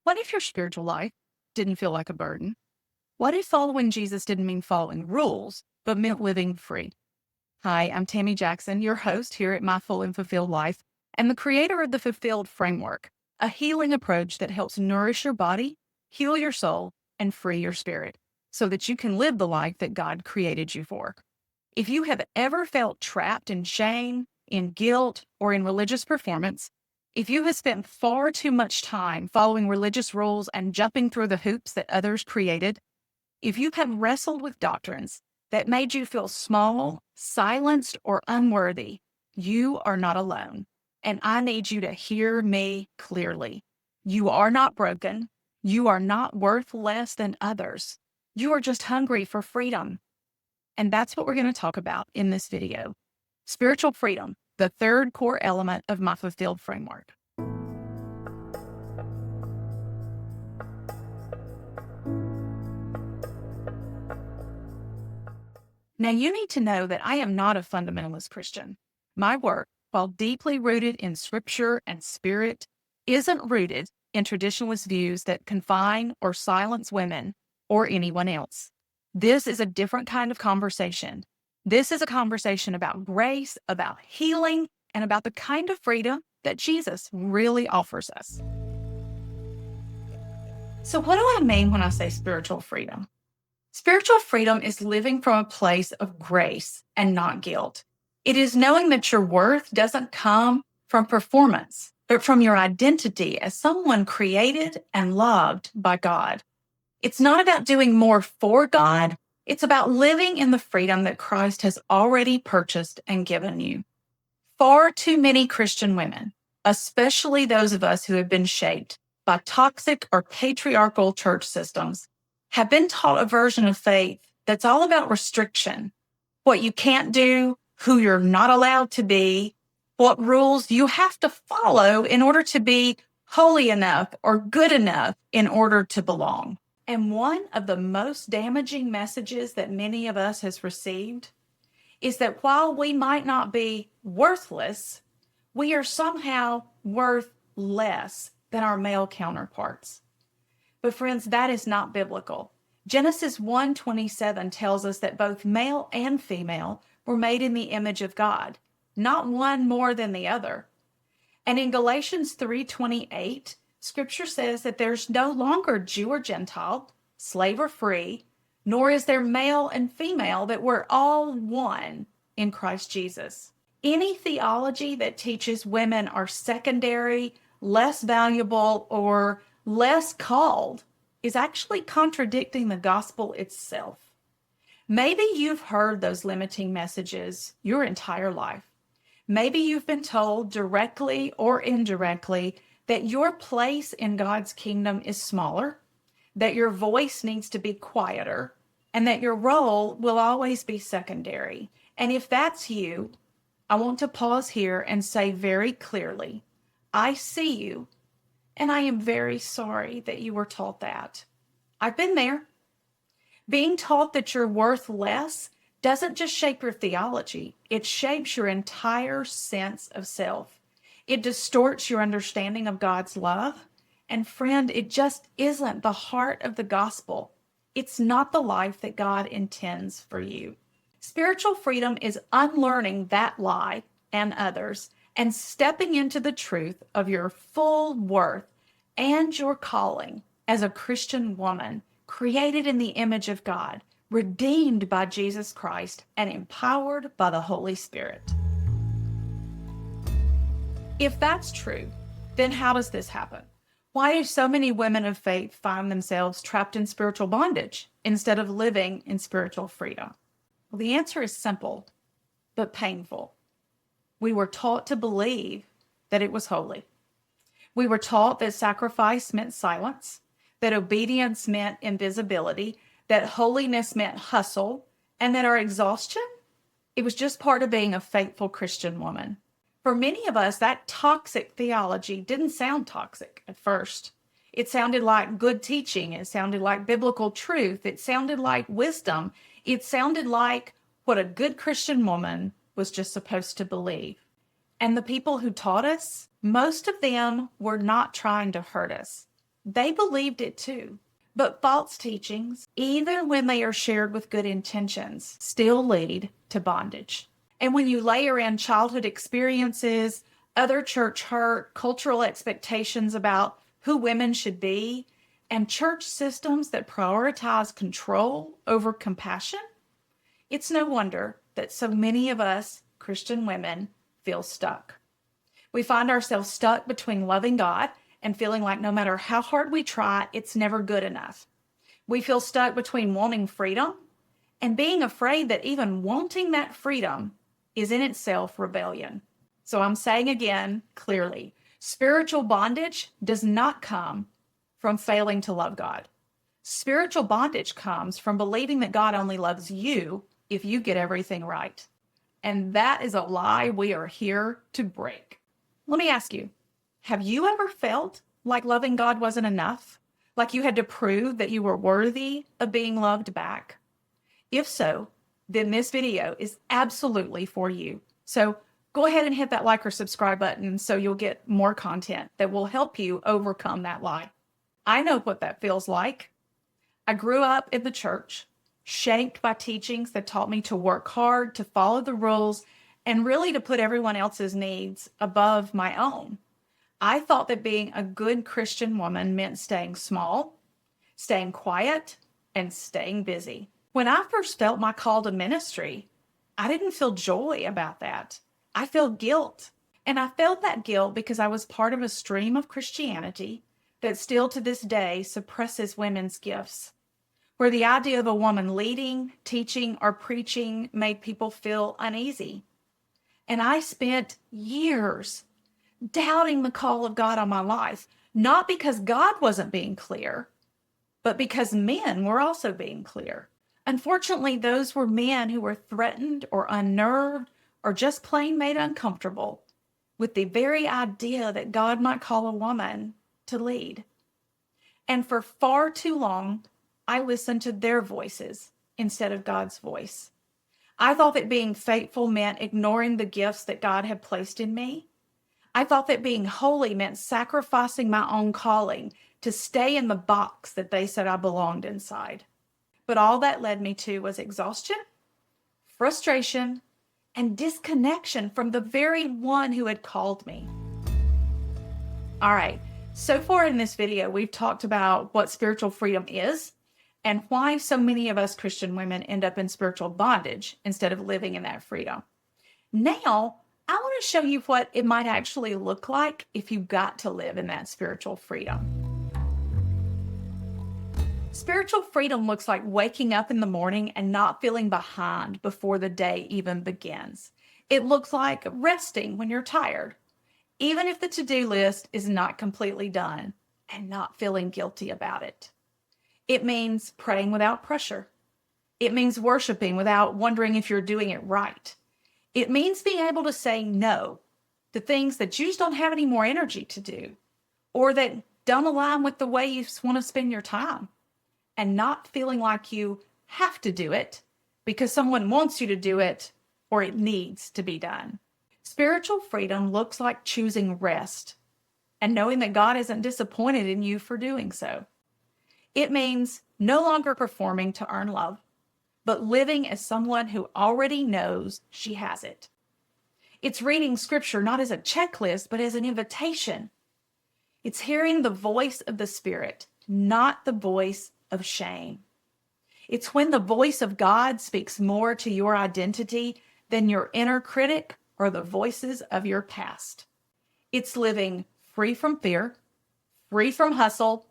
What if your spiritual life didn't feel like a burden? What if following Jesus didn't mean following rules, but meant living free? Hi, I'm Tammy Jackson, your host here at My Full and Fulfilled Life, and the creator of the Fulfilled Framework, a healing approach that helps nourish your body, heal your soul, and free your spirit, so that you can live the life that God created you for. If you have ever felt trapped in shame, in guilt, or in religious performance, if you have spent far too much time following religious rules and jumping through the hoops that others created, if you have wrestled with doctrines that made you feel small, silenced, or unworthy, you are not alone. And I need you to hear me clearly. You are not broken. You are not worth less than others. You are just hungry for freedom. And that's what we're going to talk about in this video. Spiritual freedom, the third core element of my fulfilled framework. Now, you need to know that I am not a fundamentalist Christian. My work, while deeply rooted in scripture and spirit, isn't rooted in traditionalist views that confine or silence women or anyone else. This is a different kind of conversation. This is a conversation about grace, about healing, and about the kind of freedom that Jesus really offers us. So, what do I mean when I say spiritual freedom? Spiritual freedom is living from a place of grace and not guilt. It is knowing that your worth doesn't come from performance, but from your identity as someone created and loved by God. It's not about doing more for God. It's about living in the freedom that Christ has already purchased and given you. Far too many Christian women, especially those of us who have been shaped by toxic or patriarchal church systems, have been taught a version of faith that's all about restriction, what you can't do, who you're not allowed to be, what rules you have to follow in order to be holy enough or good enough in order to belong. And one of the most damaging messages that many of us has received is that while we might not be worthless, we are somehow worth less than our male counterparts. But friends, that is not biblical. Genesis 1:27 tells us that both male and female were made in the image of God, not one more than the other. And in Galatians 3:28, Scripture says that there's no longer Jew or Gentile, slave or free, nor is there male and female, that we're all one in Christ Jesus. Any theology that teaches women are secondary, less valuable, or less called is actually contradicting the gospel itself. Maybe you've heard those limiting messages your entire life. Maybe you've been told directly or indirectly that your place in God's kingdom is smaller, that your voice needs to be quieter, and that your role will always be secondary. And if that's you, I want to pause here and say very clearly, I see you. And I am very sorry that you were taught that. I've been there. Being taught that you're worth less doesn't just shape your theology, it shapes your entire sense of self. It distorts your understanding of God's love. And friend, it just isn't the heart of the gospel. It's not the life that God intends for you. Spiritual freedom is unlearning that lie and others and stepping into the truth of your full worth and your calling as a Christian woman, created in the image of God, redeemed by Jesus Christ, and empowered by the Holy Spirit. If that's true, then how does this happen? Why do so many women of faith find themselves trapped in spiritual bondage instead of living in spiritual freedom? Well, the answer is simple, but painful. We were taught to believe that it was holy. We were taught that sacrifice meant silence, that obedience meant invisibility, that holiness meant hustle, and that our exhaustion, it was just part of being a faithful Christian woman. For many of us, that toxic theology didn't sound toxic at first. It sounded like good teaching. It sounded like biblical truth. It sounded like wisdom. It sounded like what a good Christian woman was just supposed to believe. And the people who taught us, most of them were not trying to hurt us. They believed it too. But false teachings, even when they are shared with good intentions, still lead to bondage. And when you layer in childhood experiences, other church hurt, cultural expectations about who women should be, and church systems that prioritize control over compassion, it's no wonder that so many of us Christian women feel stuck. We find ourselves stuck between loving God and feeling like no matter how hard we try, it's never good enough. We feel stuck between wanting freedom and being afraid that even wanting that freedom is in itself rebellion. So I'm saying again, clearly, spiritual bondage does not come from failing to love God. Spiritual bondage comes from believing that God only loves you if you get everything right. And that is a lie we are here to break. Let me ask you, have you ever felt like loving God wasn't enough? Like you had to prove that you were worthy of being loved back? If so, then this video is absolutely for you. So go ahead and hit that like or subscribe button so you'll get more content that will help you overcome that lie. I know what that feels like. I grew up in the church, shaped by teachings that taught me to work hard, to follow the rules, and really to put everyone else's needs above my own. I thought that being a good Christian woman meant staying small, staying quiet, and staying busy. When I first felt my call to ministry, I didn't feel joy about that. I felt guilt. And I felt that guilt because I was part of a stream of Christianity that still to this day suppresses women's gifts, where the idea of a woman leading, teaching, or preaching made people feel uneasy. And I spent years doubting the call of God on my life, not because God wasn't being clear, but because men were also being clear. Unfortunately, those were men who were threatened or unnerved or just plain made uncomfortable with the very idea that God might call a woman to lead. And for far too long, I listened to their voices instead of God's voice. I thought that being faithful meant ignoring the gifts that God had placed in me. I thought that being holy meant sacrificing my own calling to stay in the box that they said I belonged inside. But all that led me to was exhaustion, frustration, and disconnection from the very one who had called me. All right, so far in this video, we've talked about what spiritual freedom is and why so many of us Christian women end up in spiritual bondage instead of living in that freedom. Now, I want to show you what it might actually look like if you got to live in that spiritual freedom. Spiritual freedom looks like waking up in the morning and not feeling behind before the day even begins. It looks like resting when you're tired, even if the to-do list is not completely done, and not feeling guilty about it. It means praying without pressure. It means worshiping without wondering if you're doing it right. It means being able to say no to things that you just don't have any more energy to do, or that don't align with the way you want to spend your time, and not feeling like you have to do it because someone wants you to do it or it needs to be done. Spiritual freedom looks like choosing rest and knowing that God isn't disappointed in you for doing so. It means no longer performing to earn love, but living as someone who already knows she has it. It's reading scripture not as a checklist, but as an invitation. It's hearing the voice of the Spirit, not the voice of shame. It's when the voice of God speaks more to your identity than your inner critic or the voices of your past. It's living free from fear, free from hustle,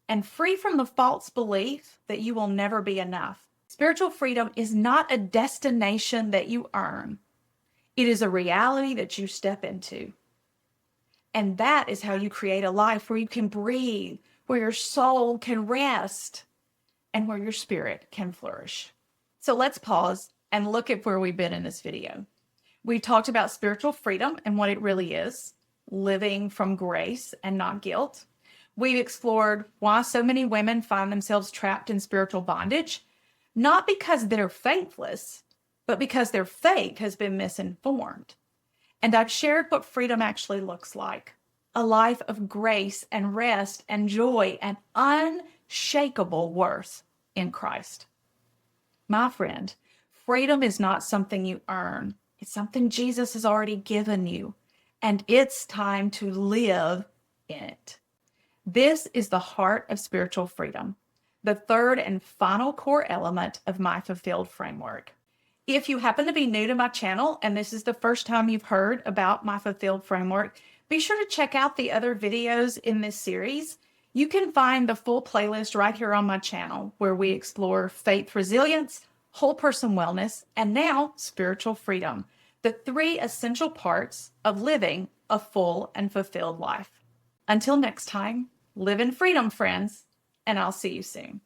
and free from the false belief that you will never be enough. Spiritual freedom is not a destination that you earn. It is a reality that you step into. And that is how you create a life where you can breathe, where your soul can rest, and where your spirit can flourish. So let's pause and look at where we've been in this video. We talked about spiritual freedom and what it really is, living from grace and not guilt. We've explored why so many women find themselves trapped in spiritual bondage, not because they're faithless, but because their faith has been misinformed. And I've shared what freedom actually looks like. a life of grace and rest and joy and unshakable worth in Christ. My friend, freedom is not something you earn. It's something Jesus has already given you, and it's time to live in it. This is the heart of spiritual freedom, the third and final core element of my fulfilled framework. If you happen to be new to my channel and this is the first time you've heard about my fulfilled framework, be sure to check out the other videos in this series. You can find the full playlist right here on my channel, where we explore faith resilience, whole person wellness, and now spiritual freedom, the three essential parts of living a full and fulfilled life. Until next time, live in freedom, friends, and I'll see you soon.